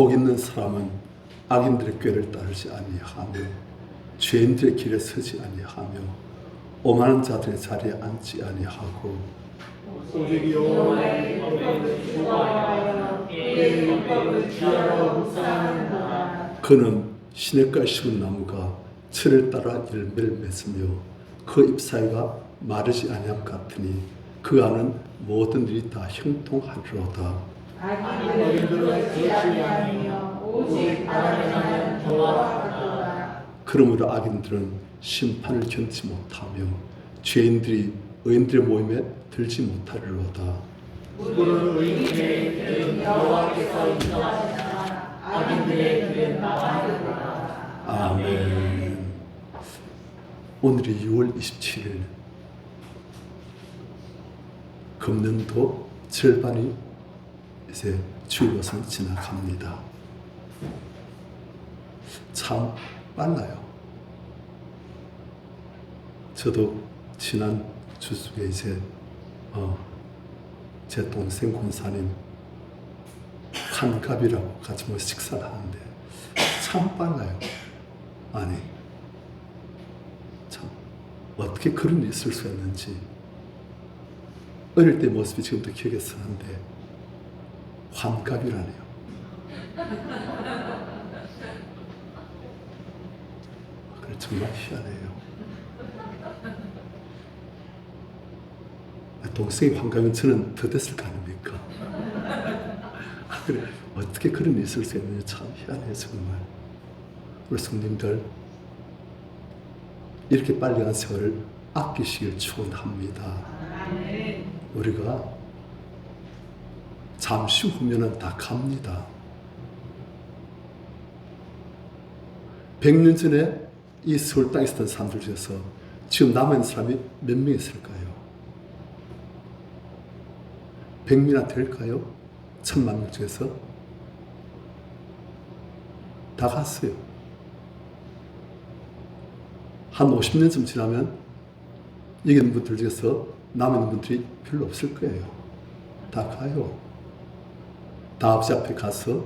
복 있는 사람은 악인들의 꾀를 따르지 아니하며 죄인들의 길에 서지 아니하며 오만한 자들의 자리에 앉지 아니하고 오직 여호와의 법을 주목하여 그의 율법을 주야로 묵상하는도다. 그는 시냇가에 심은 나무가 철을 따라 열매를 맺으며 그 잎사이가 마르지 아니함 같으니 그 안은 모든 일이 다 형통하리로다. 악인들은 그렇지 아니하며 오직 바라는 여호와가 같도다. 그러므로 악인들은 심판을 견디지 못하며 죄인들이 의인들의 모임에 들지 못하리로다. 그는 의인의 길은 여호와께서 인도하시나 악인들의 길은 망하리로다. 아멘. 오늘이 6월 27일, 금년도 절반이 이제 주일로서 지나갑니다. 참 빨라요. 저도 지난 주 속에 이제 제 동생 권사님 한갑이라고 같이 모여 식사를 하는데 참 빨라요. 아니, 참 어떻게 그런 일이 있을 수 있는지 어릴 때 모습이 지금도 기억에 서는데 환갑이라네요. 그래, 정말 희한해요. 동생이 환갑이면 저는 더 됐을 거 아닙니까? 그래, 어떻게 그런 일이 있을 수 있는지 참 희한해요, 정말. 우리 성님들 이렇게 빨리 간 세월을 아끼시길 축원합니다. 우리가 잠시 후면은 다 갑니다. 100년 전에 이 서울 땅에 있었던 사람들 중에서 지금 남아있는 사람이 몇 명 있을까요? 100명이나 될까요? 1000만 명 중에서? 다 갔어요. 한 50년쯤 지나면 여기 있는 분들 중에서 남은 분들이 별로 없을 거예요. 다 가요. 다 아버지 앞에 가서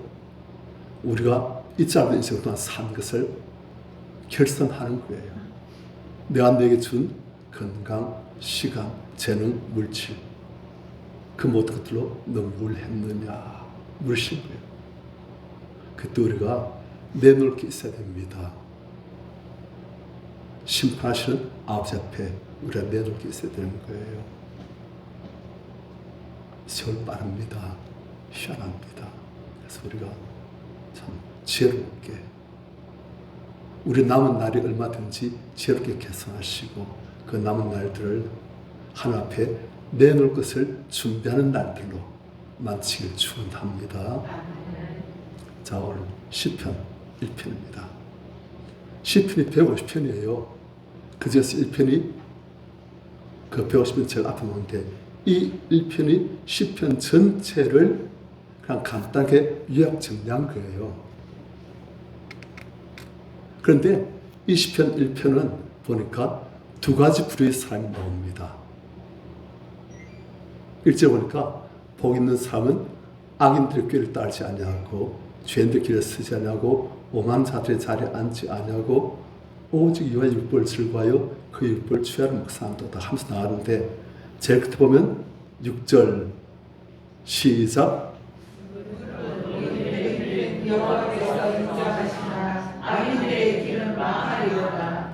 우리가 이 짧은 인생 동안 산 것을 결산하는 거예요. 내가 내게 준 건강, 시간, 재능, 물질, 그 모든 것들로 너 뭘 했느냐 물으신 거예요. 그때 우리가 내놓을 게 있어야 됩니다. 심판하시는 아버지 앞에 우리가 내놓을 게 있어야 되는 거예요. 세월 빠릅니다. 희한합니다. 그래서 우리가 참 지혜롭게 우리 남은 날이 얼마든지 지혜롭게 계산하시고 그 남은 날들을 하나님 앞에 내놓을 것을 준비하는 날들로 마치길 축원합니다. 자, 오늘 시편 1편입니다. 시편이 150편이에요. 그 중에서 1편이 그 150편 제가 앞에 놓는데 이 1편이 시편 전체를 그냥 간단하게 요약 정리한 거예요. 그런데 이 시편 1편은 보니까 두 가지 부류의 사람이 나옵니다. 1절 보니까 복 있는 사람은 악인들의 꾀를 따르지 아니하고 죄인들의 길에 서지 아니하고 오만한 자들의 자리에 앉지 아니하고 오직 여호와의 율법을 즐거워하여 그 율법을 주야로 묵상한도다 하면서 나가는데 제일 끝에 보면 6절 시작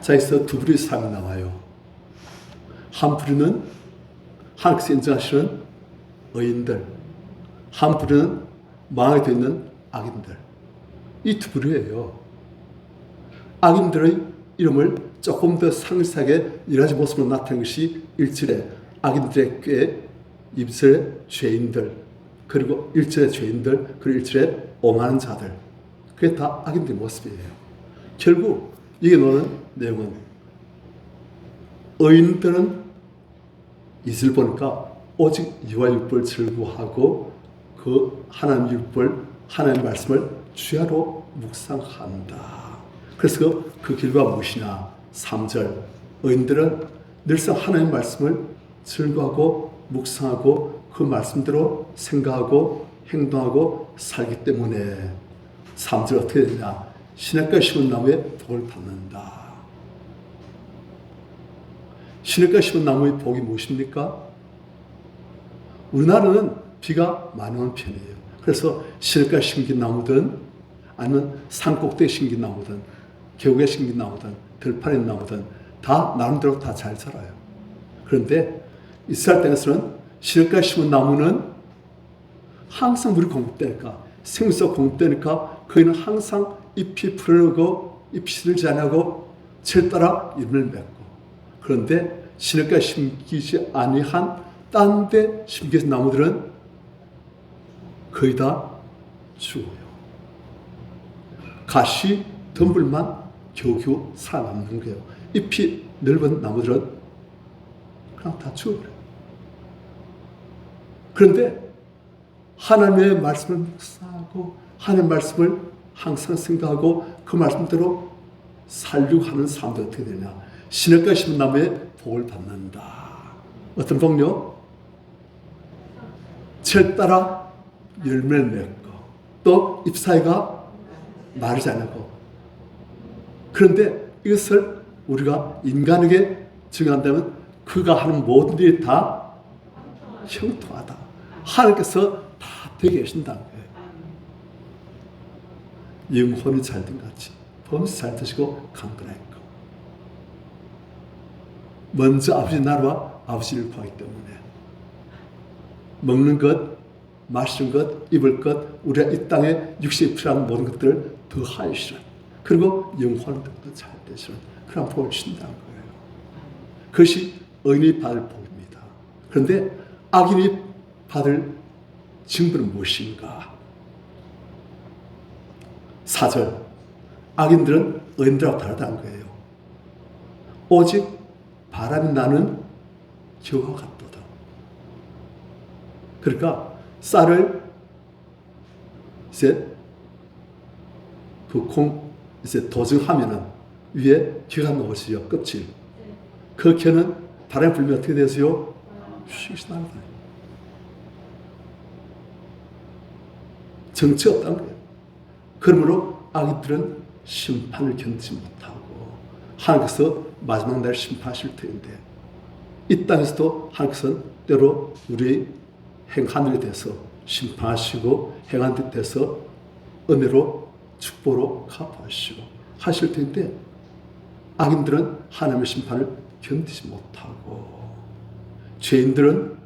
자, 여기서 두 부류의 사람이 나와요. 한 부류는 하나님께서 인정하시는 의인들, 한 부류는 망하게 되어 있는 악인들. 이 두 부류예요. 악인들의 이름을 조금 더 상세하게 여러 가지 모습으로 나타낸 것이 1절에 악인들의 꾀, 2절에 죄인들, 그리고 1절에 죄인들, 그리고 1절에 오만한 자들. 그게 다 악인들의 모습이에요. 결국 이게 나오는 내용은 의인들은 2절 보니까 오직 여호와의 율법을 즐거워하고 그 하나님 율법, 하나님의 말씀을 주야로 묵상한다. 그래서 그 결과가 무엇이냐? 3절 의인들은 늘상 하나님의 말씀을 즐거워하고 묵상하고 그 말씀대로 생각하고 행동하고 살기 때문에 3절 어떻게 되냐? 시냇가에 심은 나무에 복을 받는다. 시냇가에 심은 나무의 복이 무엇입니까? 우리나라는 비가 많이 오는 편이에요. 그래서 시냇가에 심긴 나무든 아니면 산꼭대기에 심긴 나무든 계곡에 심긴 나무든 들판에 있는 나무든 다 나름대로 다 잘 자라요. 그런데 이스라엘 땅에서는 시냇가에 심은 나무는 항상 물이 공급되니까, 생수가 공급되니까 거기는 항상 잎이 푸르고 잎이 시들지 않고 철 따라 잎을 맺고, 그런데 시냇가에 심기지 아니한 딴 데 심겨진 나무들은 거의 다 죽어요. 가시, 덤불만 겨우겨우 살아남는 거예요. 잎이 넓은 나무들은 그냥 다 죽어버려요. 그런데 하나님의 말씀을 묵상하고 하나님의 말씀을 항상 생각하고 그 말씀대로 살려고 하는 사람들 어떻게 되냐? 시냇가에 심은 나무에 복을 받는다. 어떤 복요? 철 따라 열매를 맺고 또 잎사이가 마르지 않고. 그런데 이것을 우리가 인간에게 적용한다면 그가 하는 모든 일이 다 형통하다. 하나님께서 다 되게 계신다는 거예요. 영혼이 잘된 같이 범사 잘 드시고 강건하고 먼저 아버지 나라와 아버지를 구하기 때문에 먹는 것, 마시는 것, 입을 것, 우리가 이 땅에 육신에 필요한 모든 것들을 더하시는, 그리고 영혼은 더 잘 되시는 그런 복을 주신다는 거예요. 그것이 의인이 받을 복입니다. 그런데 악인이 받을 징벌은 무엇인가? 4절, 악인들은 의인들하고 다르다는 거예요. 오직 바람이 나는 겨와 같도다. 그러니까 쌀을 이제 그 콩 이제 도정하면은 위에 겨가 놓으시죠. 껍질. 그 겨는 바람이 불면 어떻게 되세요? 휙 날아가요. 정치 없다는 거예요. 그러므로 악인들은 심판을 견디지 못하고 하나님께서 마지막 날 심판하실 텐데, 이 땅에서도 하나님께서는 때로 우리 행하늘에 대해서 심판하시고 행한 데 대해서 은혜로 축복으로 갚아주시고 하실 텐데, 악인들은 하나님의 심판을 견디지 못하고 죄인들은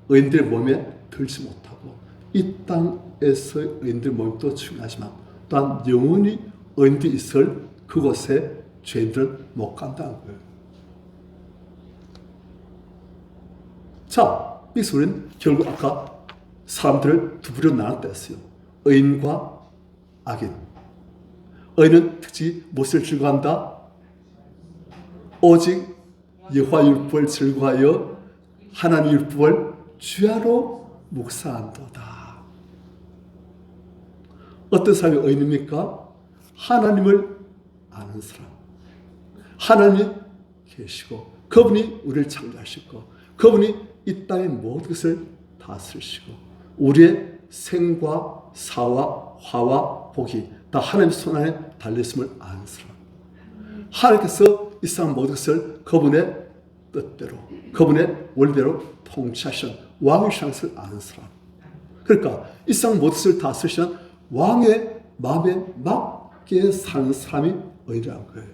의인들의 몸에 들지 못하고, 이 땅에서 의인들의 몸도 중요하지만 또한 영원히 의인들이 있을 그곳에 죄인들은 못 간다는 거예요. 자, 여기서 우리는 결국 아까 사람들을 두 부류로 나눴다 했어요. 의인과 악인. 의인은 특히 무엇을 즐거워한다? 오직 여호와 율법을 즐거워하여 하나님 율법을 주야로 묵상한도다. 어떤 사람이 의인입니까? 하나님을 아는 사람. 하나님이 계시고 그분이 우리를 창조하시고 그분이 이 땅의 모든 것을 다스리시고 우리의 생과 사와 화와 복이 다 하나님의 손 안에 달려있음을 아는 사람. 하나님께서 이 세상 모든 것을 그분의 뜻대로 그분의 원리대로 통치하시는 왕이시라는 것을 아는 사람. 그러니까 이 세상 모든 것을 다스리시는 왕의 마음에 맞게 사는 사람이 의인이라는 거예요.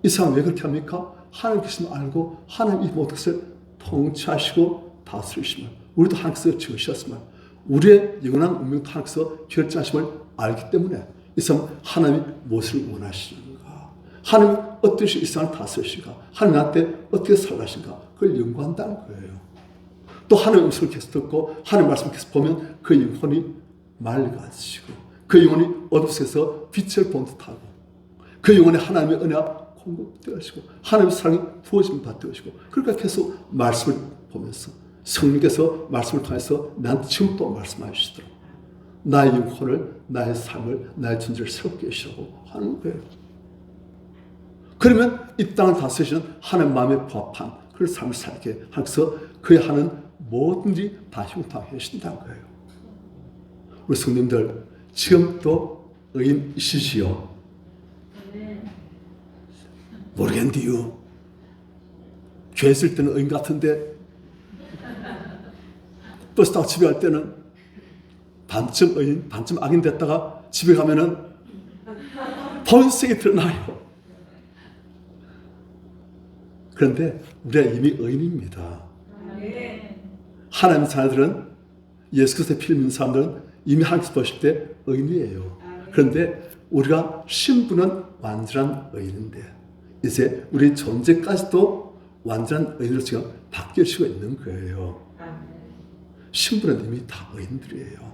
이 사람 왜 그렇게 합니까? 하나님께서 알고 하나님 이 모든 것을 통치하시고 다스리시면 우리도 하나님께서 지으셨으면 우리의 영원한 운명도 하나님께서 결정하심을 알기 때문에 이 사람은 하나님이 무엇을 원하시는가, 하나님이 어떻게 이 세상을 다스리시는가, 하나님한테 어떻게 살라신가, 그걸 연구한다는 거예요. 또 하나님의 음성을 계속 듣고 하나님의 말씀을 계속 보면 그 영혼이 맑아지고 그 영혼이 어둠 속에서 빛을 본 듯하고 그 영혼에 하나님의 은혜가 공급되어지고 하나님의 사랑이 부어짐을 받되어지고, 그러니까 계속 말씀을 보면서 성령께서 말씀을 통해서 나한테 지금 또 말씀하시더라고. 나의 영혼을, 나의 삶을, 나의 존재를 새롭게 하시라고 하는 거예요. 그러면 이 땅을 다스리시는 하나님 마음에 부합한 그런 삶을 살게 하면서 그의 하는 모든 일이 다 형통하게 하신다는 거예요. 우리 성님들 지금도 의인이시지요? 모르겠는데요. 교회 있을 때는 의인 같은데 버스 타고 집에 갈 때는 반쯤 의인, 반쯤 악인 됐다가 집에 가면은 본색이 드러나요. 그런데 우리가 이미 의인입니다. 하나님의 자녀들은, 예수 그리스도의 피를 믿는 사람들은 이미 하나님께서 보실 때 의인이에요. 그런데 우리가 신분은 완전한 의인인데 이제 우리 존재까지도 완전한 의인으로 지금 바뀌어지고 있는 거예요. 신분은 이미 다 의인들이에요.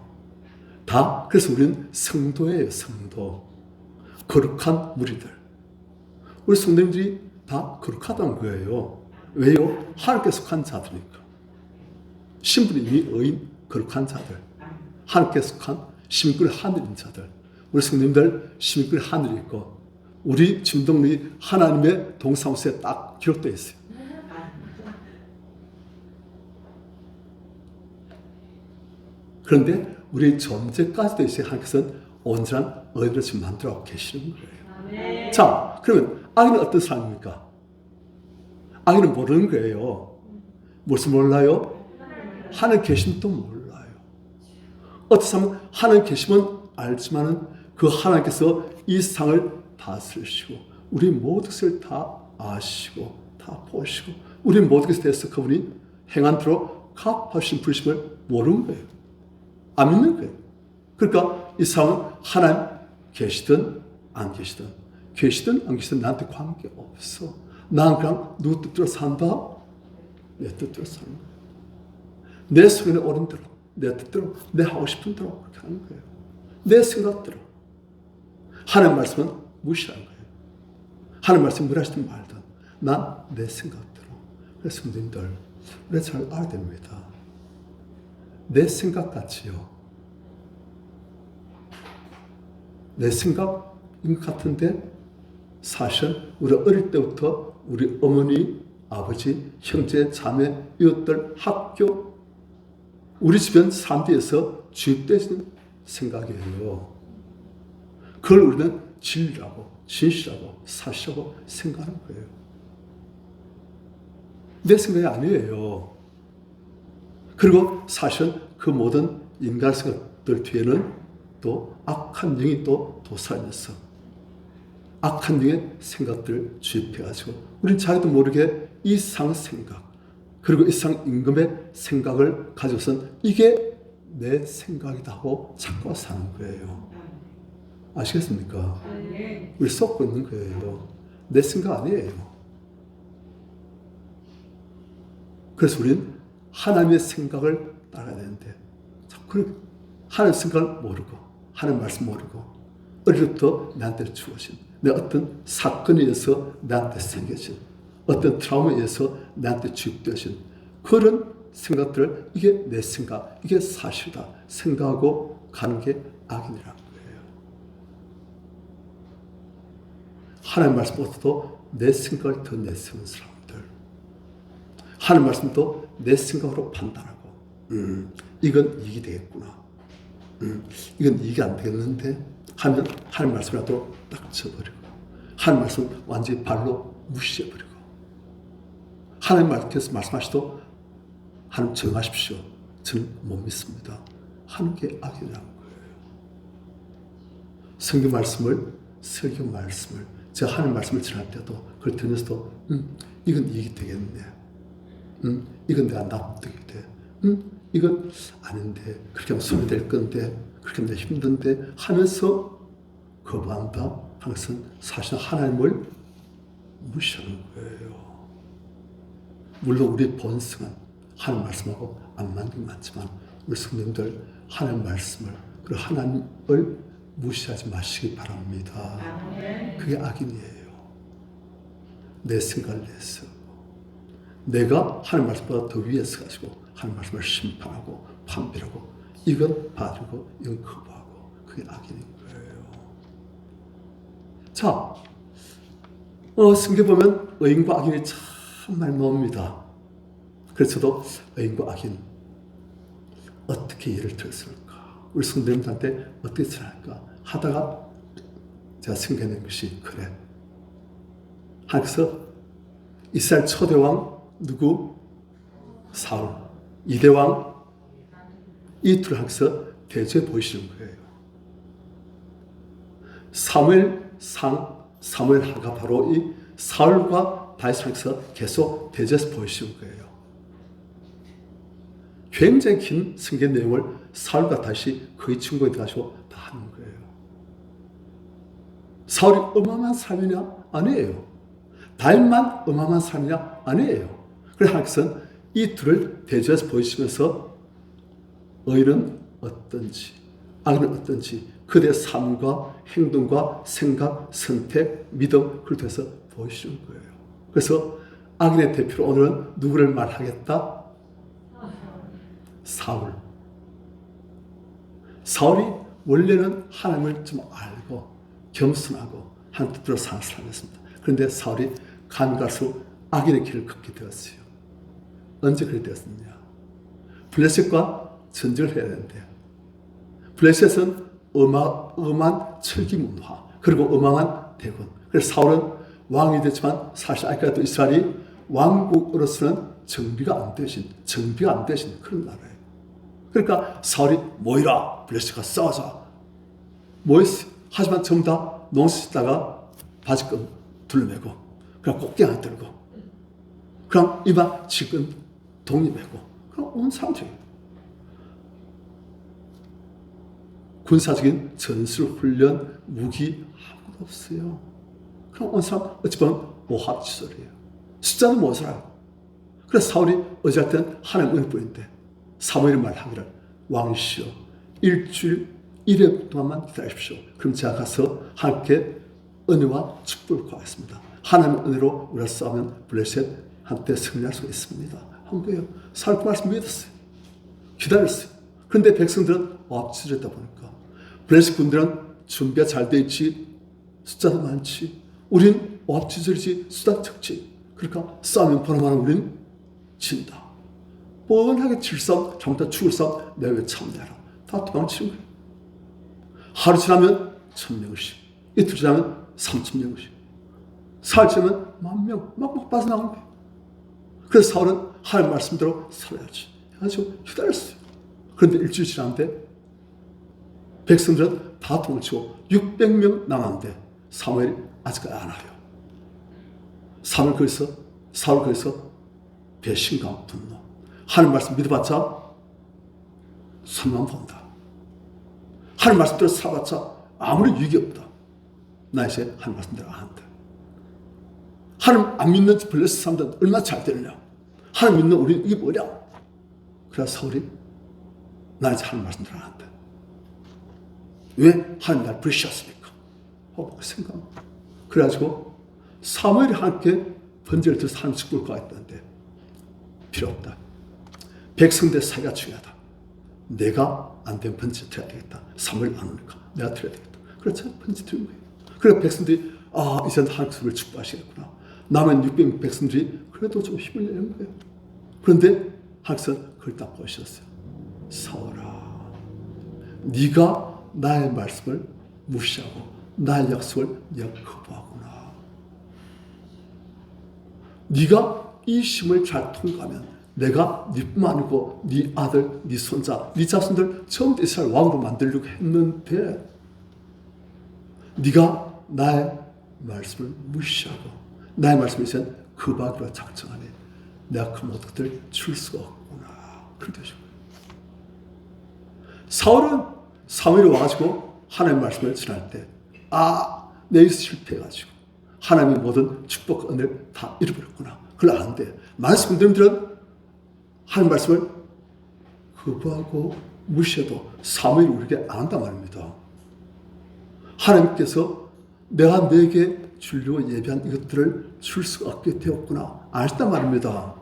다. 그래서 우리는 성도예요. 성도. 거룩한 무리들. 우리 성도님들이 다 거룩하다는 거예요. 왜요? 하나님께 속한 자들이니까. 신분이 이미 의인, 거룩한 자들. 하나님께 속한 시민권의 하늘인 자들. 우리 성도님들 시민권의 하늘이 있고 우리 진동이 하나님의 동사무소에 딱 기록되어 있어요. 그런데 우리 존재까지도 이제 하나님께서는 온전한 의인으로 지금 만들어 계시는 거예요. 자, 그러면 악인은 어떤 사람입니까? 악인은 모르는 거예요. 무엇을 몰라요? 하나님 계심도 몰라요. 어떤 사람은 하나님 계심은 알지만은 그 하나님께서 이 세상을 다스리시고 우리 모든 것을 다 아시고 다 보시고 우리 모든 것에 대해서 그분이 행한 대로 갚아주신 부르심을 모르는 거예요. 안 믿는 거예요. 그러니까 이 사람은 하나님 계시든 안 계시든 안 계시든 나한테 관계없어. 난 그냥 누구 뜻대로 산다? 내 뜻대로 사는 거예요. 내 속에 오른 대로, 내 뜻대로, 내 하고 싶은 대로 그렇게 하는 거예요. 내 생각대로. 하나님 말씀은 무시하는 거예요. 하나님 말씀 무시하시든 말든 난 내 생각대로. 그래서 성도님들 우리가 잘 알아야 됩니다. 내 생각같이요. 내 생각인 것 같은데 사실 우리 어릴 때부터 우리 어머니, 아버지, 형제, 자매, 이웃들, 학교, 우리 주변 사람들에서 주입되는 생각이에요. 그걸 우리는 진리라고, 진실이라고, 사실이라고 생각하는 거예요. 내 생각이 아니에요. 그리고 사실은 그 모든 인간 생각들 뒤에는 또 악한 영이 또 도사하면서 악한 영의 생각들을 주입해가지고 우리는 자기도 모르게 이 상 생각 그리고 이 상 임금의 생각을 가져서는 이게 내 생각이다 하고 자꾸 사는 거예요. 아시겠습니까? 우리 썩고 있는 거예요. 내 생각 아니에요. 그래서 우리는 하나님의 생각을 따라야 되는데 자꾸 하나님의 생각을 모르고 하나님 말씀 모르고 어릴 때부터 나한테 주어진 내 어떤 사건에 의해서 나한테 생겨진 어떤 트라우마에 의해서 나한테 주입되어진 그런 생각들을 이게 내 생각, 이게 사실이다 생각하고 가는 게 악인이라는 거예요. 하나님 말씀보다도 내 생각을 더 내세우는 사람들, 하나님 말씀도 내 생각으로 판단하고 이건 이익이 되겠구나, 이건 이익이 안 되겠는데 하면 하나님 말씀이라도 딱 쳐버리고 하나님 말씀 완전히 발로 무시해버리고 하나님 말씀께서 말씀하시도 하나님 정하십시오. 저는 못 믿습니다. 하는 게 악이라는 거예요. 성경 말씀을 제가 하나님 말씀을 전할 때도 그걸 들으면서도 이건 이익이 되겠네. 이건 내가 납득이 돼. 이건 아닌데 그렇게 하면 손이 될 건데 그렇게 하면 힘든데 하면서 거부한다 하는 것은 사실 하나님을 무시하는 거예요. 물론 우리 본성은 하나님 말씀하고 안 맞는 게 많지만 우리 성도님들 하나님 말씀을 그리고 하나님을 무시하지 마시기 바랍니다. 그게 악인이에요. 내 생각을 내서 내가 하나님 말씀보다 더 위에 서가지고 하나님 말씀을 심판하고 판별하고 이건 받고 이건 거부하고 그게 악인인 거예요. 자, 성경 보면 의인과 악인이 참 많이 나옵니다. 그래서 저도 의인과 악인 어떻게 예를 들었을까? 우리 성도님들한테 어떻게 전할까 하다가 제가 생각해낸 것이 그래. 하면서 이스라엘 초대왕 누구? 사울. 2대왕 이 둘을 하면서 대조해 보이시는 거예요. 사무엘하가 바로 이 사울과 다윗에서 계속 대조해서 보이시는 거예요. 굉장히 긴 성경 내용을 사울과 다윗이 거의 충고에 들어가시고 다 하는 거예요. 사울이 어마어마한 삶이냐? 아니에요. 다윗만 어마어마한 삶이냐? 아니에요. 그래서 하나님께서는 이 둘을 대조해서 보이시면서 의인은 어떤지, 악은 어떤지, 그들의 삶과 행동과 생각, 선택, 믿음, 그걸 통해서 보이시는 거예요. 그래서 악인의 대표로 오늘은 누구를 말하겠다? 사울. 사울이 원래는 하나님을 좀 알고 겸손하고 하나님 뜻대로 사는 사람이었습니다. 그런데 사울이 간갈수록 악인의 길을 걷게 되었어요. 언제 그렇게 되었느냐? 블레셋과 전쟁을 해야 되는데 블레셋은 엄한 철기 문화 그리고 어마어마한 대군. 그래서 사울은 왕이 됐지만 사실 아직까지도 이스라엘이 왕국으로서는 정비가 안 되신 그런 나라예요. 그러니까 사울이 모이라 블레셋과 싸우자 모였어요. 하지만 전부 다 농사짓다가 바지끈 둘러매고 그냥 꼭대 하나 들고 그럼 이마 지끈 동이 매고 그럼 온 상태예요. 군사적인 전술, 훈련, 무기 아무것도 없어요. 그럼 온 사람 어찌 보면 오합지졸이에요. 숫자는 못 살아요. 그래서 사울이 어찌할 땐 하나님 은혜뿐인데 사무엘이 말하기를 왕이시여 일주일 1회 동안만 기다리십시오. 그럼 제가 가서 하나님께 은혜와 축복을 구하겠습니다. 하나님의 은혜로 우리가 싸우면 블레셋 한때 승리할 수 있습니다. 한 거예요. 사울 그 말씀 믿었어요. 기다렸어요. 그런데 백성들은 엎치렸다 보니까 블레셋 군들은 준비가 잘 돼 있지 숫자도 많지 우린 엎치절이지 수다 적지 그러니까 싸우면 보나마나 우린 진다. 뻔하게 질 싸움 잘못하다 죽을 싸움 내가 왜 참내라. 다 도망치는 거예요. 하루 지나면 1000명씩 이틀 지나면 3000명씩 사흘 지나면 10,000명 막 빠져나오는 거예요. 그래서 사울은 하나님 말씀대로 살아야지 해가지고 기다렸어요. 그런데 일주일 지났는데 백성들은 다 도망치고 600명 남았는데 사무엘이 아직까지 안 와요. 사울 그래서 배신감 분노 하나님 말씀 믿어봤자 손만 본다. 하나님 말씀대로 살아봤자 아무리 유익이 없다. 나 이제 하나님 말씀대로 안 한다. 하나님 안 믿는 블레셋 사람들은 얼마나 잘 되느냐. 하나님 믿는 우리는 이게 뭐냐. 그래서 사울이 나 이제 하나님 말씀대로 안 한다. 왜 하나님 날 부르셨습니까? 생각합니다. 그래가지고 사무엘이 하나님께 번제를 들어서 하나님 축복을 구했다는데 필요 없다. 백성들 사이가 중요하다. 내가 안 된 번제 드려야 되겠다. 사무엘 안 오니까 내가 드려야 되겠다. 그래서 번제 드린 거예요. 그래서 백성들이 이제 하나님을 축복하시겠구나. 남은 600 백성들이 그래도 좀 힘을 내는 거예요. 그런데 하나님께서 그걸 딱 보셨어요. 사울아, 네가 나의 말씀을 무시하고 나의 약속을 네가 거부하구나. 네가 이 시험을 잘 통과하면 내가 네뿐만 아니고 네 아들, 네 손자, 네 자손들 전부 이스라엘 왕으로 만들려고 했는데 네가 나의 말씀을 무시하고 나의 말씀을 이제 거부하기로 작정하니 내가 그 모든 것들을 줄 수가 없구나. 그렇게 되죠. 사울은 사무엘이 와가지고 하나님의 말씀을 전할 때 내가 실패해가지고 하나님의 모든 축복과 은혜를 다 잃어버렸구나. 그걸 아는데 말씀들은 하나님 말씀을 거부하고 무시해도 사무엘이 우리에게 안 한단 말입니다. 하나님께서 내가 내게 주려고 예비한 이것들을 줄 수가 없게 되었구나. 안 했단 말입니다.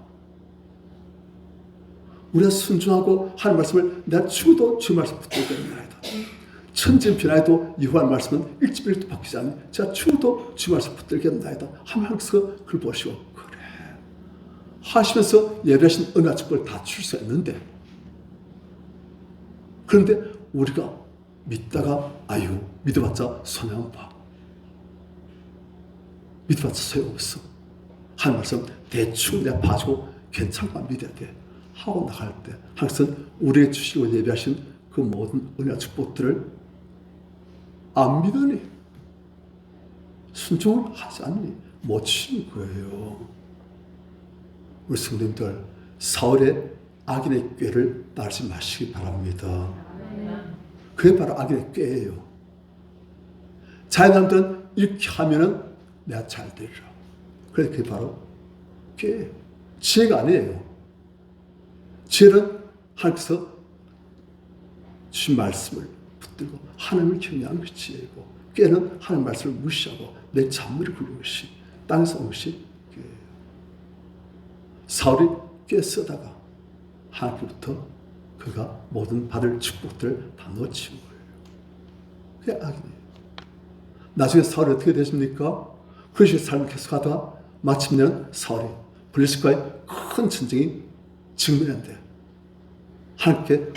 우리가 순종하고 하나님 말씀을 내가 죽어도 주 말씀 붙들겠나이다. 천진변화에도 여호와의 말씀은 일집일도 바뀌지 않니 제가 죽어도 주 말씀 붙들겠나이다. 하면서 그걸 보시고 그래 하시면서 예배하신 은혜와 축복을 다 줄 수 있는데 그런데 우리가 믿다가 아유 믿어봤자 손해만 봐. 믿어봤자 소용없어. 하는 말씀 대충 내가 봐주고 괜찮고 믿어야 돼. 하고 나갈 때 항상 우리에게 주시고 예비하신 그 모든 은혜와 축복들을 안 믿으니 순종을 하지 않니 못 치는 거예요. 우리 성도님들 사울의 악인의 꾀를 따르지 마시기 바랍니다. 그게 바로 악인의 꾀예요. 자연사람들은 이렇게 하면은 내가 잘 되리라. 그래서 그게 바로 꾀예요. 지혜가 아니에요. 지혜는 하나님께서 주신 말씀을 붙들고 하나님을 경외하는 것이 지혜고, 꾀는 하나님 말씀을 무시하고 내 잔머리 굴리는 것이 땅에서 온 것이 꾀예요. 사울이 꾀 쓰다가 하나님께로부터 그가 모든 받을 축복들을 다 놓친 거예요. 그게 악이에요. 나중에 사울이 어떻게 되십니까? 그런 식의 삶을 계속하다가 마침내는 사울이 블레셋과의 큰 전쟁이 직면한데 하나님께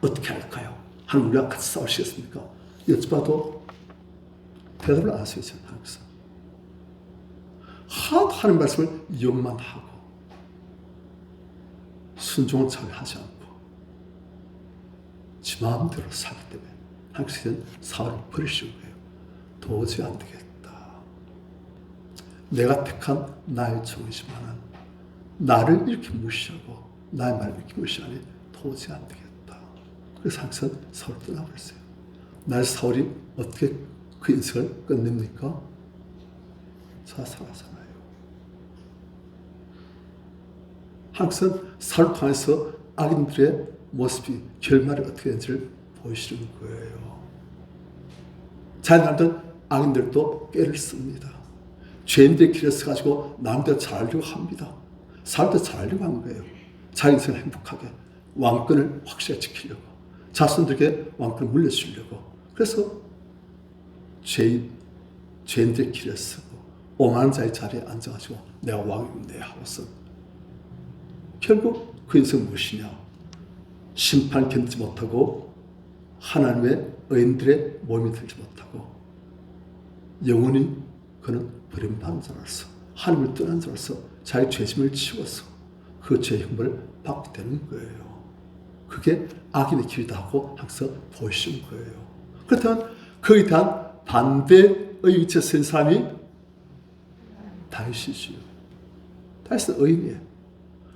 어떻게 할까요? 하나님 우리가 같이 싸우시겠습니까? 여쭤봐도 대답을 안 하세요. 하나님께서 하도 하는 말씀을 이용만 하고 순종을 잘 하지 않고 지 마음대로 살기 때문에 하나님께서 사울을 버리시는 거예요. 도저히 안 되겠다. 내가 택한 나의 종이지만 나를 이렇게 무시하고 나의 말을 이렇게 무시하니 도저히 안 되겠다. 그래서 항상 사울을 떠나버렸어요. 날 사울이 어떻게 그 인생을 끝냅니까? 자살하잖아요. 항상 사울을 통해서 악인들의 모습이 결말이 어떻게 되는지를 보여주는 거예요. 자연스럽게 악인들도 꾀를 씁니다. 죄인들의 길에 서가지고 남들 잘하려고 합니다. 사울도 잘하려고 한 거예요. 자기 인생을 행복하게 왕권을 확실히 지키려고 자손들에게 왕권을 물려주려고. 그래서 죄인들의 길에 서고 오만한 자의 자리에 앉아가지고 내가 왕이네 하고서 결국 그 인생은 무엇이냐? 심판 견디지 못하고 하나님의 의인들의 몸이 들지 못하고 영원히 그는 버림받은 자로서 하나님을 떠난 자로서 자기 죄짐을 지워서 그 죄의 형벌을 받게 되는 거예요. 그게 악인의 길이다 하고 항상 보시는 거예요. 그렇다면 그에 대한 반대의 위치에 선 사람이 다윗이지요. 다윗은 의인이에요.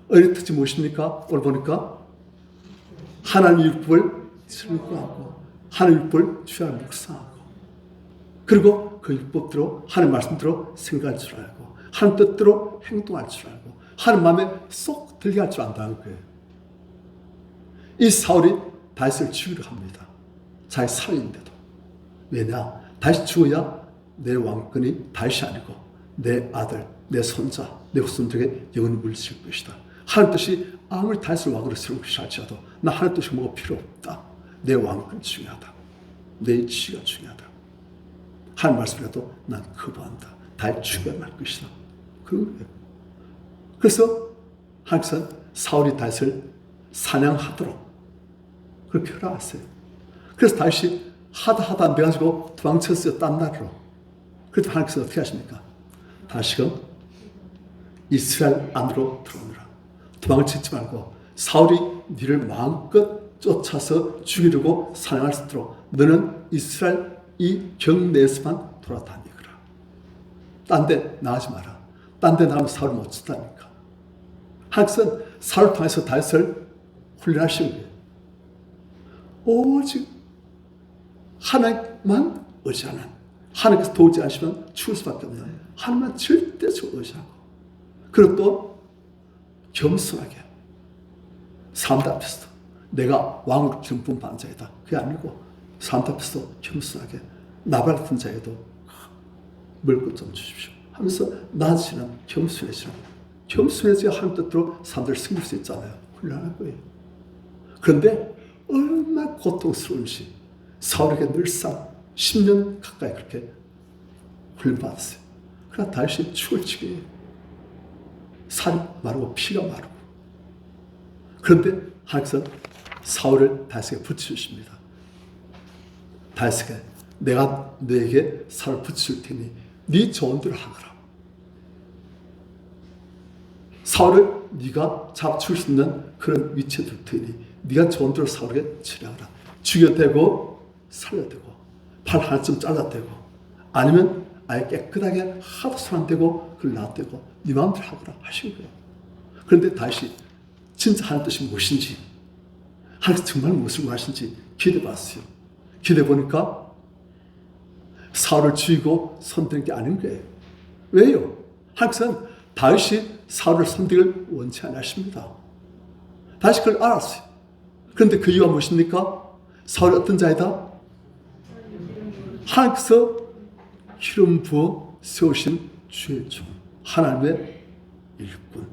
의인의 특징이 무엇입니까? 오늘 보니까 하나님의 율법을 즐거워하고 하나님의 율법을 주야로 묵상하고 그리고 그 율법대로 하나님 말씀대로 생각할 줄 알고 하나님 뜻대로 행동할 줄 알고 하나님 마음에 쏙 들게 할 줄 안다는 거예요. 이 사울이 다윗을 죽이려 합니다. 자기 사위인데도. 왜냐? 다윗이 죽어야 내 왕권이 다윗이 아니고 내 아들, 내 손자, 내 후손들에게 영원히 물리칠 것이다. 하나님 뜻이 아무리 다윗을 왕으로 세우고 할지라도 나 하나님 뜻이 뭐가 필요 없다. 내 왕권이 중요하다. 내 지위가 중요하다. 하나님 말씀이라도 난 거부한다. 다윗 죽여야 할 것이다. 그런 거예요. 그래서 항상 사울이 다윗을 사냥하도록 그렇게 허락했어요. 그래서 다윗이 하다 안 돼가지고 도망쳤어요. 딴 나라로. 그래도 하나님께서 어떻게 하십니까? 다시금 이스라엘 안으로 들어오느라 도망을 치지 말고 사울이 너를 마음껏 쫓아서 죽이려고 사냥할 수 있도록 너는 이스라엘 이 경내에서만 돌아다니거라. 딴 데 나가지 마라. 딴 데 나가면 사울을 못 쳤다니까. 하나님께서 사울을 통해서 다윗을 훈련하시는 거예요. 오직 하나님만 의지하는, 하나님께서 도우지 않으시면 죽을 수밖에 없는 하나님만 절대적으로 의지하고, 그리고 또 겸손하게 사람들 앞에서도 내가 왕으로 기름 부음 받은 자이다. 그게 아니고 사람들 앞에서도 겸손하게 나발 같은 자에도 물것 좀 주십시오 하면서 나아지는 겸손해지는, 겸손해져야 하나님 뜻대로 사람들을 섬길 수 있잖아요. 훈련할 거예요. 그런데 얼마나 고통스러운지 사울에게 늘상 10년 가까이 그렇게 훈련받았어요. 그러나 다윗이 죽을 지경이에요. 살이 마르고 피가 마르고. 그런데 하나님께서 사울을 다윗에게 붙여주십니다. 다윗에게 내가 너에게 살을 붙일 테니 네 좋은 대로 하거라. 사울을 네가 잡을 수 있는 그런 위치에 둘 테니 네가 좋은 대로 사울에게 치료하라. 죽여대고 살려대고 팔 하나쯤 잘라대고 아니면 아예 깨끗하게 하도 손 안 대고 그걸 놔대고 네 마음대로 하거라 하신 거예요. 그런데 다시 진짜 하는 뜻이 무엇인지 하나님 정말 무엇을 원하시는지 기대봤어요. 기대보니까 사울을 죽이고 손대는 게 아닌 거예요. 왜요? 하나님은 다윗이 사울을 손대기를 원치 않으십니다. 다시 그걸 알았어요. 그런데 그 이유가 무엇입니까? 사울이 어떤 자이다? 하나님께서 기름 부어 세우신 주의 종, 하나님의 일꾼,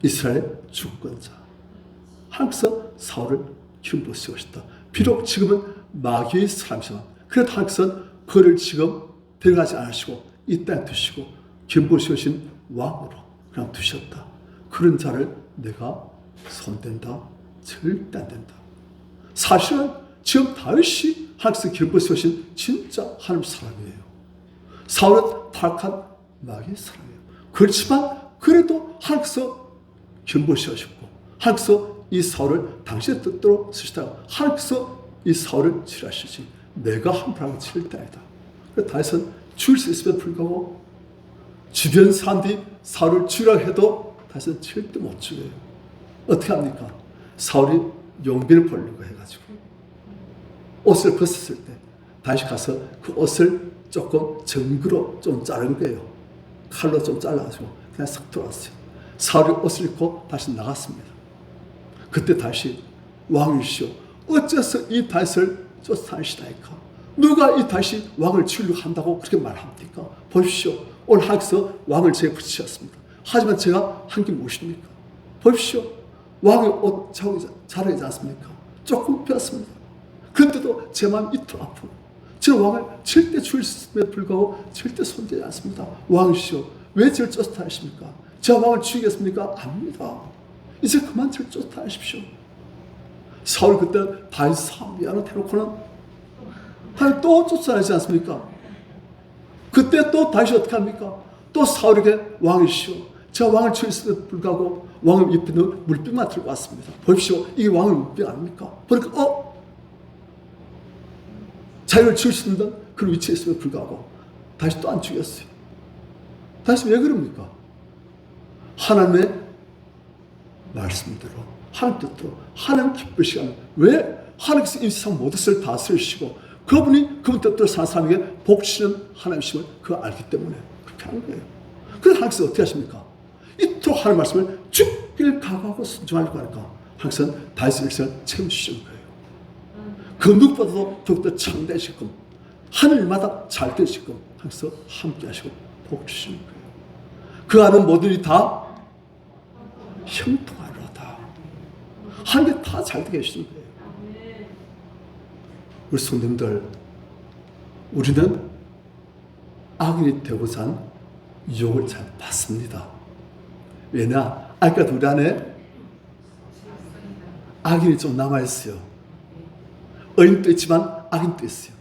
이스라엘의 주권자. 하나님께서 사울을 기름 부어 세우셨다. 비록 지금은 마귀의 사람이지만 그래도 하나님께서 그를 지금 데려가지 않으시고 이 땅에 두시고 기름 부어 세우신 왕으로 그냥 두셨다. 그런 자를 내가 손댄다? 절대 안 된다. 사실은 지금 다윗이 하나님께서 기름 부어 세우신 진짜 하나님 사람이에요. 사울은 타락한 마귀의 사람이에요. 그렇지만 그래도 하나님께서 기름 부어 세우셨고 하나님께서 이 사울을 당신의 뜻대로 쓰시다가 하나님께서 이 사울을 치료하시지 내가 함부로 하기 절대 아니다. 그래서 다윗은 죽을 수 있음에도 불구하고 주변 사람들이 사울을 죽이라고 해도 다윗은 절대 못 죽여요. 어떻게 합니까? 사울이 용비를 벌리고 해가지고 옷을 벗었을 때 다시 가서 그 옷을 조금 정그로 좀 자른 거예요. 칼로 좀 잘라가지고 그냥 싹 돌아왔어요. 사울이 옷을 입고 다시 나갔습니다. 그때 다시 왕이시오 어째서 이 다윗을 쫓아다니시나이까? 누가 이 다윗이 왕을 치려고 한다고 그렇게 말합니까? 보십시오. 오늘 하나님께서 왕을 제게 붙이셨습니다. 하지만 제가 한 게 무엇입니까? 보십시오. 왕의 옷 자르지 않습니까? 조금 폈습니다. 그런데도 제 마음이 이토록 아프고 저는 왕을 절대 죽일 수 있음에도 불구하고 절대 손대지 않습니다. 왕이시오 왜 저를 쫓아다니십니까? 제가 왕을 죽이겠습니까? 아닙니다. 이제 그만 저를 쫓아다니십시오. 사울 그때 다윗 미안을 대놓고는 다윗 또 쫓아다니지 않습니까? 그때 또 다윗이 어떻게 합니까? 또 사울에게 왕이시오 제가 왕을 죽였음에도 불구하고 왕을 입에 넣은 물병만 들고 왔습니다. 보십시오. 이게 왕의 물병 아닙니까? 보니까 자기를 죽일 수 있는 그런 위치에 있음에도 불구하고 다시 또 안 죽였어요. 다시 왜 그럽니까? 하나님의 말씀대로 하나님 뜻대로 하나님 기쁘시면 왜 하나님께서 이 세상 모든 것을 다스리시고 그분이 그분 뜻대로 사는 사람에게 복 주시는 하나님이심을 그걸 알기 때문에 그렇게 하는 거예요. 그래서 하나님께서 어떻게 하십니까? 이토록 하나님 말씀을 죽기를 각오하고 순종하려고 하니까 하나님께서는 다윗의 일생을 채우시는 거예요. 그 누구보다도 더욱더 창대하시고 하늘마다 잘 되시고 하나님께서 함께 하시고 복 주시는 거예요. 그 아는 모든 일이 다 형통하리로다. 하나님께 다 잘 되게 해주시는 거예요. 우리 성도님들, 우리는 악인이 되고자 한 유혹을 잘 받습니다. 왜냐? 아까 우리 안에 악인이 좀 남아있어요. 의인도 있지만 악인도 있어요.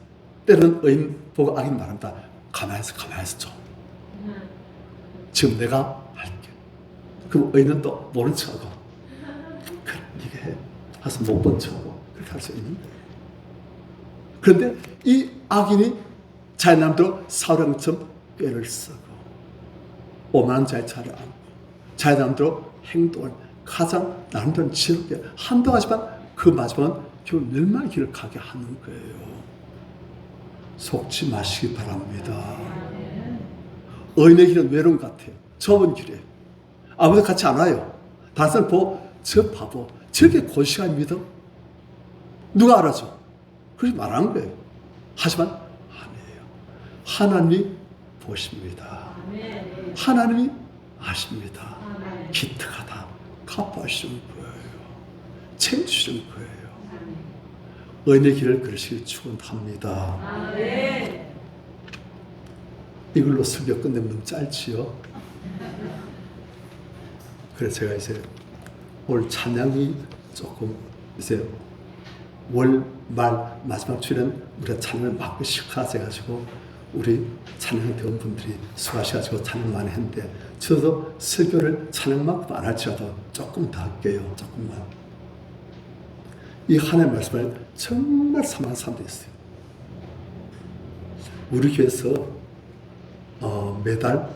때로는 의인 보고 악인 말합니다. 가만히 있어 좀. 지금 내가 할게. 그럼 의인은 또 모른 척하고 그래 네가 해. 하서 못 본 척하고 그렇게 할 수 있는 거예요. 그런데 이 악인이 자기 남대로 사울왕처럼 꾀를 쓰고 오만한 자의 차를 안고 자기 남대로 행동을 가장 나름대로 지혜롭게 한다고 하지만 그 마지막은 결국 멸망의 길을 가게 하는 거예요. 속지 마시기 바랍니다. 의인의 길은 외로운 것 같아요. 좁은 길이에요. 아무도 같이 안 와요. 다른 사람 보고 저 바보 저게 고시가 믿어? 누가 알아줘? 그렇게 말하는 거예요. 하지만 아니에요. 하나님이 보십니다. 하나님이 아십니다. 기특하다. 갚아주시는 거예요. 챙겨주시는 거예요. 의인의 길을 걸으시길 축원합니다. 이걸로 설교 끝내면 너무 짧지요. 그래서 제가 이제 오늘 찬양이 조금 이제 월 말 마지막 주일은 우리가 찬양을 막 시켜가지고 우리 찬양 배운 분들이 수고하셔가지고 찬양 많이 했는데 저도 설교를 찬양만큼 안 할지라도 조금 더 할게요. 조금만. 이 하나님의 말씀을 정말 사랑하는 사람들이 있어요. 우리 교회에서 매달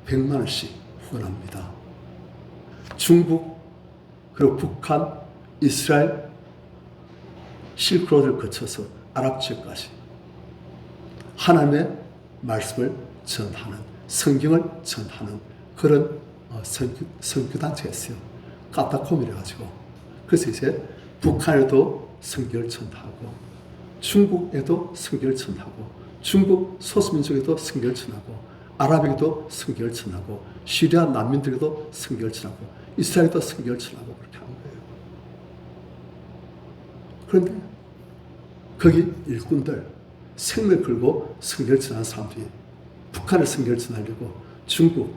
100만 원씩 후원합니다. 중국, 그리고 북한, 이스라엘, 실크로드를 거쳐서 아랍 지역까지 하나님의 말씀을 전하는, 성경을 전하는 그런 선교단체가 있어요. 까타콤이라 가지고. 그래서 이제 북한에도 성경을 전하고, 중국에도 성경을 전하고, 중국 소수민족에도 성경을 전하고, 아랍에게도 성경을 전하고, 시리아 난민들에게도 성경을 전하고, 이스라엘에도 성경을 전하고 그렇게 하는 거예요. 그런데 거기 일꾼들 생명을 걸고 성경을 전하는 사람들이 북한의 성경을 전하려고 중국,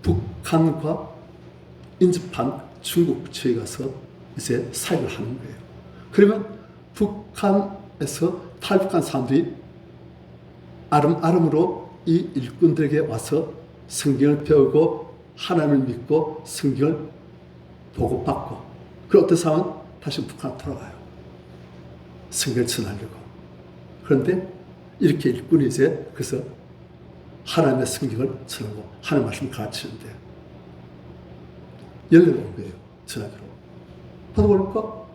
북한과 인접한 중국 지역에 가서 이제 사역을 하는 거예요. 그러면 북한에서 탈북한 사람들이 아름아름으로 이 일꾼들에게 와서 성경을 배우고 하나님을 믿고 성경을 보고받고, 그 어떤 사람은 다시 북한으로 돌아가요. 성경을 전하려고. 그런데 이렇게 일꾼이 이제 그래서 하나님의 성경을 전하고 하나님의 말씀을 가르치는데 연락이 온 거예요. 전화기로. 받아보니까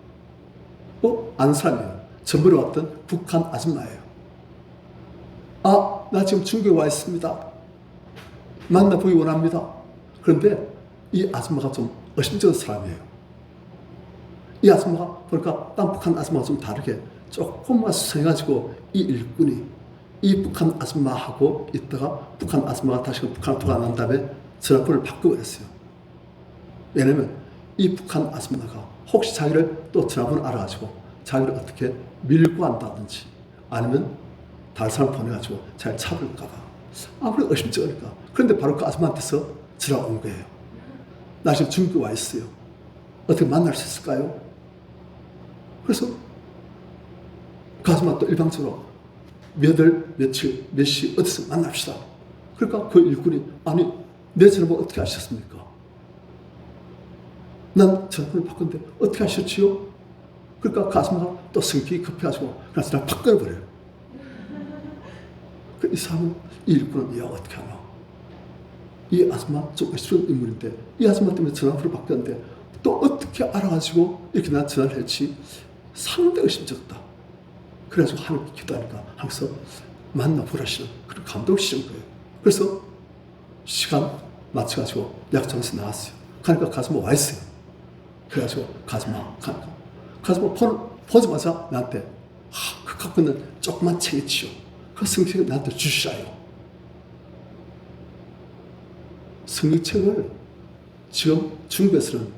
아는 사람이에요. 전번에 왔던 북한 아줌마예요. 나 지금 중국에 와 있습니다. 만나보기 원합니다. 그런데 이 아줌마가 좀 의심쩍은 사람이에요. 이 아줌마가 보니까 딴 북한 아줌마가 좀 다르게 조금만 수상해가지고 이 일꾼이 이 북한 아줌마하고 있다가 북한 아줌마가 다시 북한으로 돌아간 다음에 전화번호를 바꿔버렸어요. 왜냐면 이 북한 아줌마가 혹시 자기를 또 전화번호 알아가지고 자기를 어떻게 밀고 한다든지 아니면 다른 사람 보내가지고 자기를 잡을까봐 아무리 의심쩍으니까. 그런데 바로 그 아줌마한테서 전화가 온 거예요. 나 지금 중국에 와 있어요. 어떻게 만날 수 있을까요? 그래서 그 아줌마 또 일방적으로 몇 월, 며칠, 몇 시 어디서 만납시다. 그러니까 그 일꾼이 아니 내 전화번호 어떻게 아셨습니까? 난 전화번호를 바꿨는데 어떻게 아셨지요? 그러니까 그 아줌마가 또 성격이 급해가지고 그냥 전화를 팍 끊어버려요. 이 사람은 이 일꾼은 야 어떻게 하나? 이 아줌마 좀 의심스러운 인물인데 이 아줌마 때문에 전화번호를 바꿨는데 또 어떻게 알아가지고 이렇게 난 전화를 했지? 상당히 의심쩍다. 그래가지고 하나님께 기도하니까 항상 만나보라시는 그런 감동을 주신 거예요. 그래서 시간 맞춰가지고 약정에서 나왔어요. 그러니까 가슴에 와 있어요. 그래가지고 가슴아 보자마자 나한테 그 갖고 있는 조그만 책이지요. 그 성경을 나한테 주시자요. 성경책을 지금 중국에서는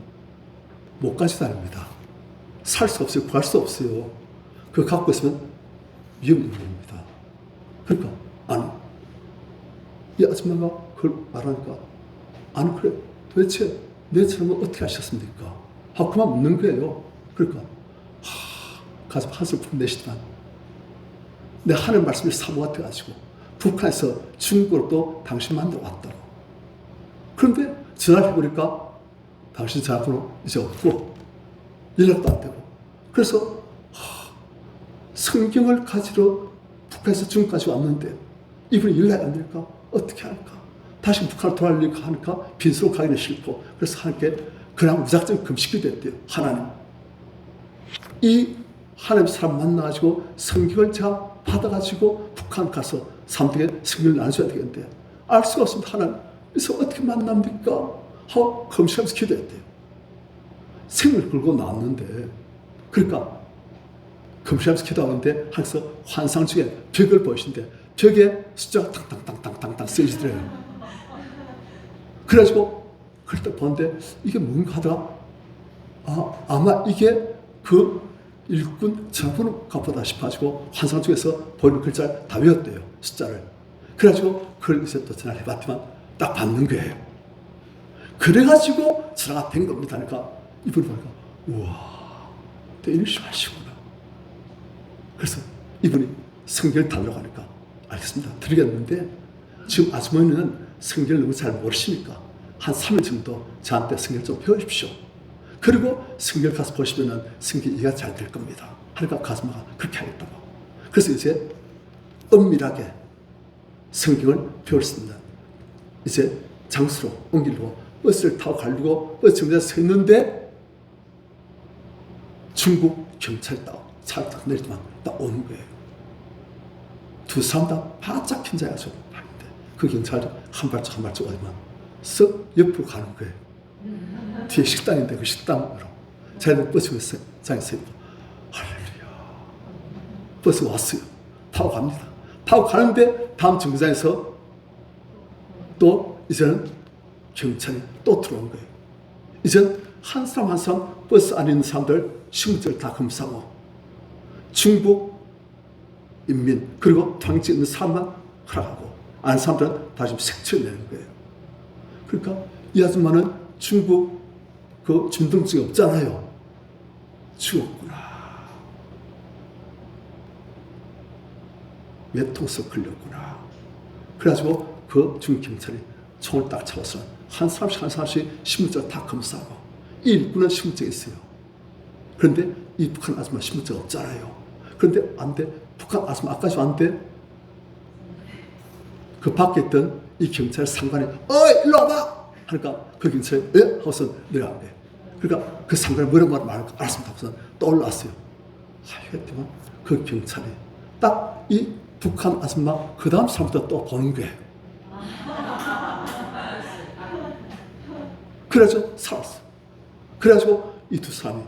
못 가져다닙니다. 살 수 없어요. 구할 수 없어요. 그거 갖고 있으면 위험입니다. 그러니까 아니 이 아줌마가 그걸 말하니까 아니 그래 도대체 내 처럼은 어떻게 하셨습니까? 하고 그만 묻는 거예요. 그러니까 가슴 한숨 푹 내시더만 내 하나님 말씀이 사모 같아가지고 북한에서 중국으로 또 당신 만나러 왔다고. 그런데 전화를 해보니까 당신 전화번호 이제 없고 연락도 안 되고. 그래서 성경을 가지러 북한에서 중국까지 왔는데 이분이 연락이 안 되니까 어떻게 할까? 다시 북한으로 돌아가려고 하니까 빈소로 가기는 싫고. 그래서 하나님께 그냥 무작정 금식이 됐대요. 하나님 이 하나님 사람 만나가지고 성경을 제가 받아가지고 북한 가서 사람들에게 성경을 나눠줘야 되겠는데 알 수가 없습니다. 하나님 그래서 어떻게 만납니까? 하고 금식하면서 기도했대요. 생을 걸고 나왔는데 그러니까 금식하면서 기도하는데 항상 환상 중에 벽을 보이신데 벽에 숫자가 탕탕탕탕탕탕 쓰이시더래요. 그래가지고 그럴 때 보는데 이게 뭔가 하다가 아마 이게 그 일꾼 전화번호가 보다 싶어가지고 환상 중에서 보이는 글자를 다 외웠대요. 숫자를. 그래가지고 그걸 이제 또 전화를 해봤더만 딱 받는 거예요. 그래가지고 전화가 된 겁니다. 그러니까 이분이 보니까 우와 또 이런 식으로 하시구나. 그래서 이분이 성경을 달라고 하니까 알겠습니다. 드리겠는데 지금 아주머니는 성경을 너무 잘 모르시니까 한 3일 정도 저한테 성경을 좀 배워주십시오. 그리고 성경을 가서 보시면은 성경 이해가 잘 될 겁니다. 하니까 가수마가 그렇게 하겠다고. 그래서 이제 은밀하게 성경을 배울 수 있는 이제 장소로 옮기려고 버스를 타고 가려고 버스 정류장에 서 있는데 중국 경찰이 차를 딱 내리더만 딱 오는 거예요. 두 사람 다 바짝 핀자야죠. 그 경찰이 한 발짝 한 발짝 오지만 쓱 옆으로 가는 거예요. 뒤에 식당인데 그 식당으로 자기들 버스 장에 서 있고 할렐루야. 버스 왔어요. 타고 갑니다. 타고 가는데 다음 정류장에서 또 이제는 경찰이 또 들어온 거예요. 이제는 한 사람 한 사람 버스 안에 있는 사람들 신분증을 다 검사하고 중국 인민 그리고 통행증 있는 사람만 허락하고 안 사람들은 다 지금 색칠 내는 거예요. 그러니까 이 아줌마는 중국 그 주민등록증이 없잖아요. 죽었구나. 외통수 걸렸구나. 그래가지고 그 중국 경찰이 총을 딱 잡아서 한 사람씩 신분증을 다 검사하고 이 일꾼은 신분증이 있어요. 그런데 이 북한 아줌마 신분증 없잖아요. 그런데 안 돼. 북한 아줌마 아까 안 돼. 그 밖에 있던 이 경찰 상관이 어이 일로 와봐 하니까 그 경찰이 예? 하고서 내려간 거예요. 그러니까 그 상관이 뭐라고 말할까 알았습니다 하고서 또 올라왔어요. 하여튼 그 경찰이 딱 이 북한 아줌마 그 다음 사람부터 또 보는 거예요. 그래가지고 살았어. 그래가지고 이 두 사람이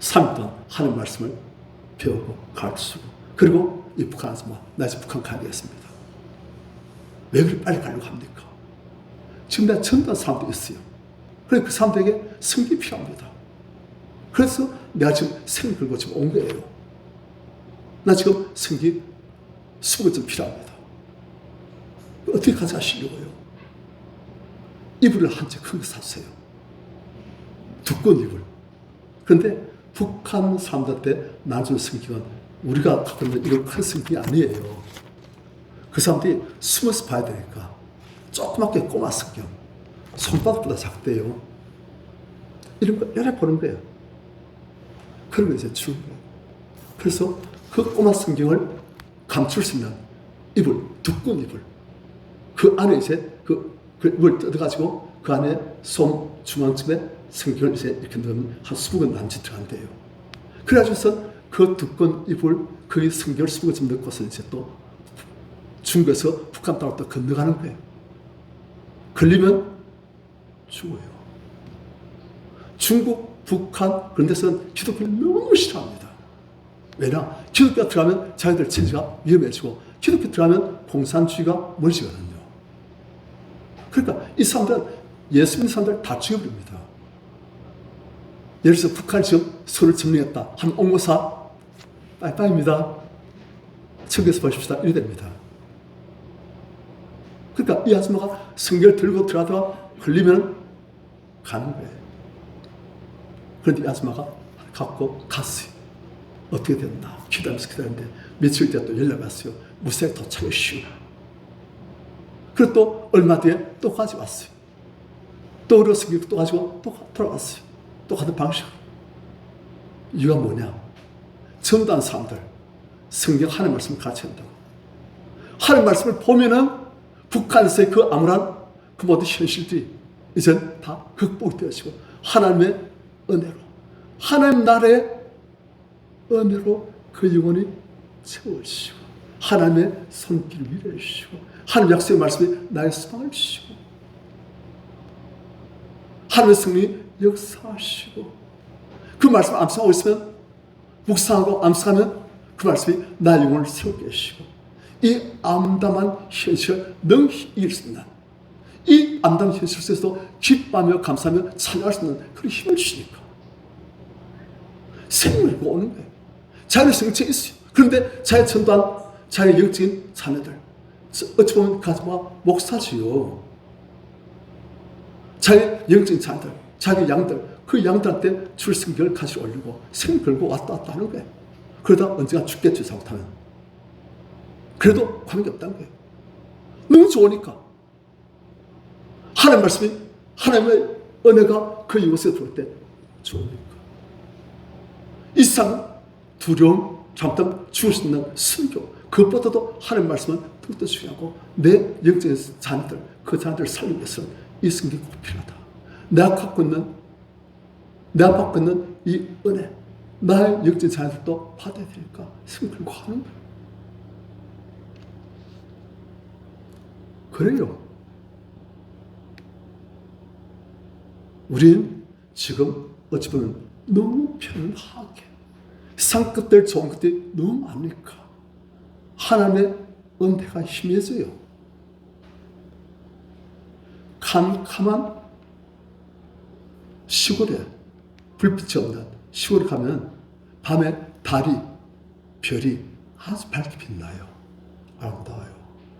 3일 동안 하는 말씀을 배우고 가르치고 그리고 이 북한 아줌마 나 이제 북한 가야 되겠습니다. 왜 그렇게 빨리 가려고 합니까? 지금 내가 전도한 사람도 있어요. 그래서 그 사람들에게 성경이 필요합니다. 그래서 내가 지금 생을 걸고 지금 온 거예요. 나 지금 성경이 20권 필요합니다. 어떻게 가져가시려고요? 이불을 한 채 큰 거 샀어요. 두꺼운 이불. 그런데 북한 사람들한테 나눠주는 성경은 우리가 갖고 있는 이런 큰 성경이 아니에요. 그 사람들이 숨어서 봐야 되니까 조그맣게 꼬마 성경 손바닥보다 작대요. 이런 거 여러 보는 거예요. 그런 거 이제 주는 거예요. 그래서 그 꼬마 성경을 감출 수 있는 이불, 두꺼운 이불 그 안에 이제 그 이불 뜯어가지고 그 안에 솜 중앙쯤에 성경을 이제 이렇게 넣으면 한 20권 남짓 들어간대요. 그래가지고서 그 두꺼운 이불 그 성경을 20권쯤 넣고서 이제 또 중국에서 북한 땅으로 또 건너가는 거예요. 걸리면 죽어요. 중국, 북한 그런 데서는 기독교를 너무 싫어합니다. 왜냐? 기독교 들어가면 자기들 체제가 위험해지고 기독교 들어가면 공산주의가 멀어지거든요. 그러니까 이 사람들은 예수 믿는 사람들 다 죽여버립니다. 예를 들어서 북한이 지금 서울을 점령했다 한 옥모사 빠이빠이입니다. 천국에서 보십시다. 이래 됩니다. 그러니까 이 아줌마가 성경을 들고 들어가다가 걸리면 가는 거예요. 그런데 이 아줌마가 갖고 갔어요. 어떻게 됐나 기다리는데 며칠 뒤에 또 연락 왔어요. 무사히 도착했슈. 그리고 또 얼마 뒤에 또 가져왔어요. 또 어려 성경 또 가지고 또 돌아왔어요. 또 같은 방식으로. 이유가 뭐냐? 전도한 사람들 성경 하나님 말씀을 가르쳐야 한다고. 하나님 말씀을 보면은 북한에서의 그 암울한 그 모든 현실들이 이젠 다 극복이 되어지고 하나님의 은혜로 하나님 나라의 은혜로 그 영혼이 채워지고 하나님의 손길을 위로해 주시고 하나님 약속의 말씀이 나의 소망을 주시고 하나님의 성령이 역사하시고 그 말씀 암송하고 있으면 묵상하고 암송하면 그 말씀이 나의 영혼을 세우게 하시고 이 암담한 현실을 능히 이길 수 있는 이 암담한 현실 속에서도 기뻐하며 감사하며 찬양할 수 있는 그런 힘을 주시니까 생명을 오는 거예요. 자기의 성취가 있어요. 그런데 자기 전도한 자기 영적인 자녀들 어찌 보면 가정과 목사지요. 자기 영적인 자녀들 자기 양들 그 양들한테 출생결 가지고 올리고 생명 걸고 왔다 갔다 하는 거예요. 그러다 언젠가 죽겠죠, 잘못하면. 그래도 관계없다는 거예요. 너무 좋으니까. 하나님 말씀이, 하나님의 은혜가 그 이곳에 들어올 때 좋으니까. 이 세상 두려움, 잘못하면 죽을 수 있는 순교, 그것보다도 하나님 말씀은 더욱더 중요하고, 내 영적인 자녀들, 그 자녀들을 살리기 위해서는 이 성경이 꼭 필요하다. 내가 갖고 있는, 내가 받고 있는 이 은혜, 나의 영적인 자녀들도 받아야 되니까 성경을 하는 거예요. 그래요. 우리는 지금 어찌 보면 너무 편하게 세상 것들, 좋은 것들이 너무 많으니까 하나님의 은혜가 희미해져요. 캄캄한 시골에 불빛이 없는 시골에 가면 밤에 달이, 별이 아주 밝게 빛나요. 아름다워요.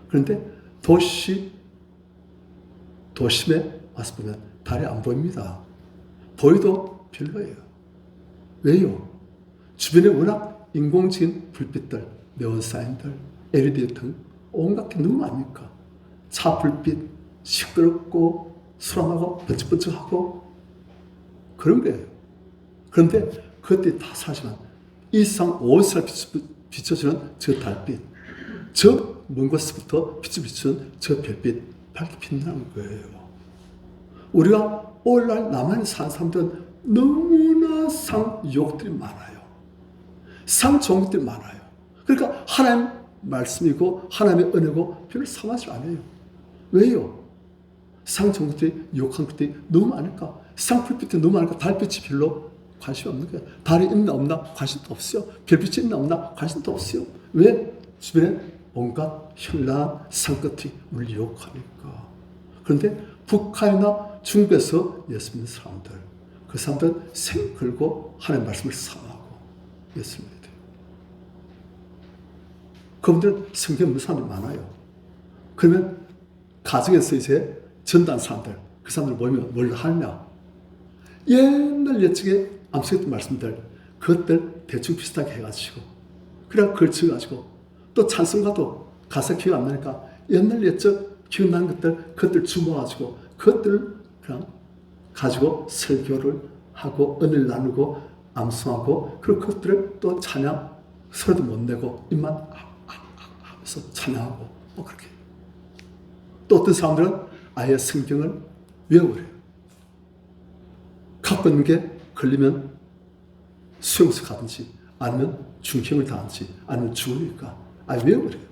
그런데 도심에 와서 보면 달이 안 보입니다. 보여도 별로예요. 왜요? 주변에 워낙 인공적인 불빛들, 네온사인들, LED 등 온갖 게 너무 많으니까 차 불빛 시끄럽고 수람하고 번쩍번쩍하고 그런 거예요. 그런데 그것들이 다 사지만 이 세상 온 세상을 비춰주는 저 달빛, 저 먼 곳에서부터 빛을 비추는 저 별빛 밝게 빛나는 거예요. 우리가 오늘날 남한에 사는 사람들은 너무나 상 유혹들이 많아요. 상 좋은 것들이 많아요. 그러니까 하나님 말씀이고 하나님의 은혜고 별로 삼하지 않아요. 왜요? 상 좋은 것들이 유혹한 것들이 너무 많으니까, 상 불빛이 너무 많으니까 달빛이 별로 관심이 없는 거예요. 달이 있나 없나 관심도 없어요. 별빛이 있나 없나 관심도 없어요. 왜? 주변에 온갖 현란한 상끝이 우리를 유혹하니까. 그런데 북한이나 중국에서 예수 믿는 사람들, 그 사람들은 생 걸고 하나님의 말씀을 사모하고 예수 믿어요. 그분들은 성경 없는 사람들이 많아요. 그러면 가정에서 이제 전단 사람들, 그 사람들 모이면 뭘 하느냐? 옛날 옛적에 암송했던 말씀들, 그것들 대충 비슷하게 해가지고, 그냥 걸쳐가지고, 또 찬송가도 가사 기억 안 나니까 옛날 옛적 기억나는 것들, 그것들 주모아가지고, 그것들을 그냥 가지고 설교를 하고, 은혜를 나누고, 암송하고, 그리고 그것들을 또 찬양, 소리도 못 내고, 입만 하면서 찬양하고, 뭐 그렇게. 또 어떤 사람들은 아예 성경을 외워버려요. 갖고 있는 게 걸리면 수용소 가든지, 아니면 중형을 당하든지, 아니면 죽으니까 아예 외워버려요.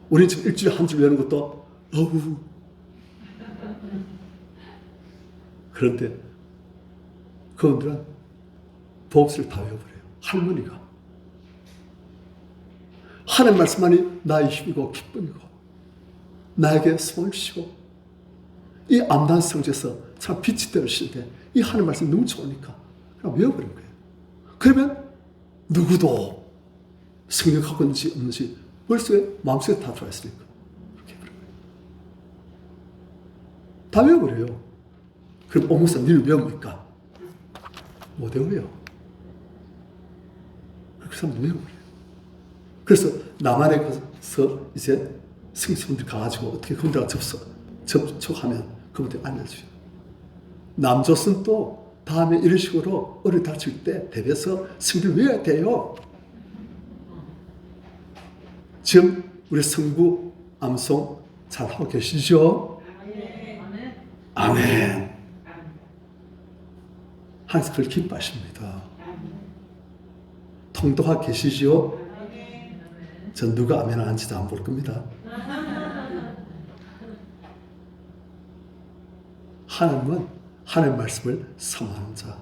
우리는 지금 일주일에 한 줄 외우는 것도 어우. 그런데 그분들은 보험수를 다 외워버려요. 할머니가. 하나님 말씀만이 나의 힘이고 기쁨이고 나에게 소원을 주시고, 이 암단 성지에서 참 빛이 되어주시는데 이 하나님 말씀이 너무 좋으니까 그냥 외워버린 거예요. 그러면 누구도 성경 갖고 있는지 없는지 머릿속에, 마음속에 다 들어와 있으니까 그렇게 해버린 거예요. 다 외워버려요. 그럼 옥목사 니를 외웁니까? 못 외워요. 그 사람도 외워버려요. 그래서 남한에 가서 이제 성수분들이 가가지고 어떻게 그분들과 접촉하면 그분들이 알려줘요. 남조선 또 다음에 이런 식으로 어릴 다칠 때 대비해서 성경을 외워야 돼요. 지금 우리 성부 암송 잘 하고 계시죠? 아멘. 항상 그걸 기뻐하십니다. 통독하고 계시죠? 전 누가 아멘 안 한지도 안 볼 겁니다. 하나님은 하나님의 말씀을 사모하는 자,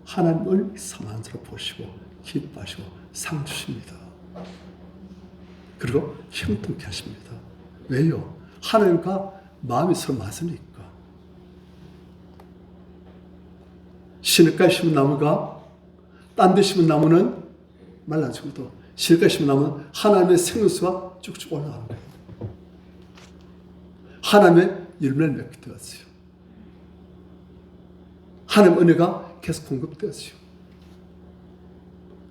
하나님을 사모하는 자로 보시고 기뻐하시고 상 주십니다. 그리고 형통케 하십니다. 왜요? 하나님과 마음이 서로 맞으니까. 시냇가에 심은 나무가 딴 데 심은 나무는 말라 죽어도 시냇가에 심은 나무는 하나님의 생수가 쭉쭉 올라가는 거예요. 하나님의 열매를 맺게 되었어요. 하나님의 은혜가 계속 공급되었어요.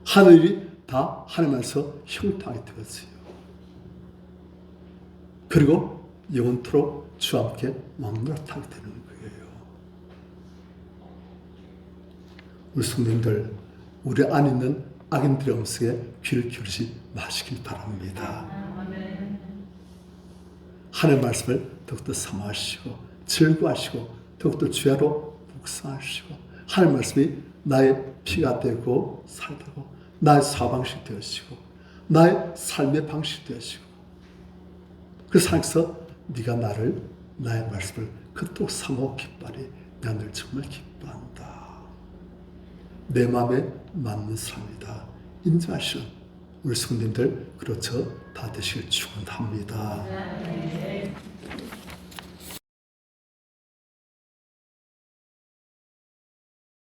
하늘이 다 하나님 안에서 형통하게 되었어요. 그리고 영원토록 주와 함께 왕노릇하게 되는 거예요. 우리 성도님들, 우리 안에 있는 악인들의 음성에 귀를 기울이지 마시길 바랍니다. 하나님의 말씀을 더욱더 사모하시고 즐거워하시고 더욱더 주야로 묵상하시고 하나님의 말씀이 나의 피가 되고 살되고 나의 사방식 되어지고 나의 삶의 방식 되어지고 그래서 하나님께서 네가 나의 말씀을 그토록 사모하고 기뻐하니 내가 늘 정말 기뻐한다. 내 마음에 맞는 삶이다. 인정하시는 우리 성도님들 그렇죠 다 되시길 축원합니다.